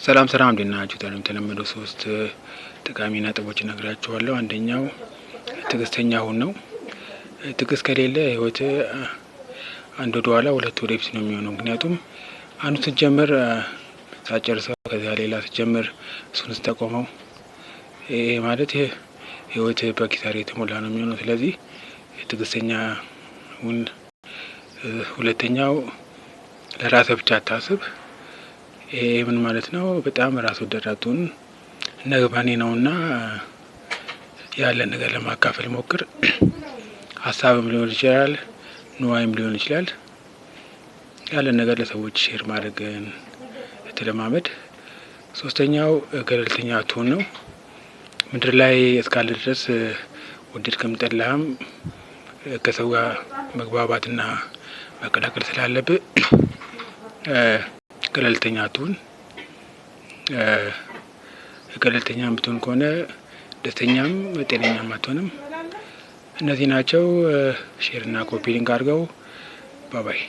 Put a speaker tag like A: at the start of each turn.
A: ሰላም እንዴት ናችሁ? የተለመደው ሶስት ጠቃሚ ነጥቦች እነግራችኋለሁ። አንደኛው ትዕግስተኛ ሁን ነው። ትዕግስት ከሌለ ህይወት አንድ ወደ ኋላ ሁለት ወደፊት ነው የሚሆነው። ምክንያቱም አንዱ ስትጀምር ሳጨርሰው ከዚያ ሌላ ስትጀምር እሱን ስታቆመው ይሄ ማለት ህይወት በኪሳራ የተሞላ ነው የሚሆነው። ስለዚህ ትዕግስተኛ ሁን። ሁለተኛው ለራስህ ብቻ አታስብ። ይሄ ምን ማለት ነው? በጣም ራስ ወዳድ አትሁን። ነግባኔ ነውና ያለን ነገር ለማካፈል ሞክር። ሀሳብም ሊሆን ይችላል፣ ንዋይም ሊሆን ይችላል። ያለን ነገር ለሰዎች ሼር ማድረግን ተለማመድ። ሶስተኛው ገለልተኛ አትሁን ነው። ምድር ላይ እስካለ ድረስ ወደድክም ጠላህም ከሰው ጋር መግባባትና መቀላቀል ስላለብህ ገለልተኛ አትሁን። ገለልተኛ ብትሆን ከሆነ ደስተኛም ጤነኛም አትሆንም። እነዚህ ናቸው። ሼርና ኮፒ ሊንክ አድርገው። ባባይ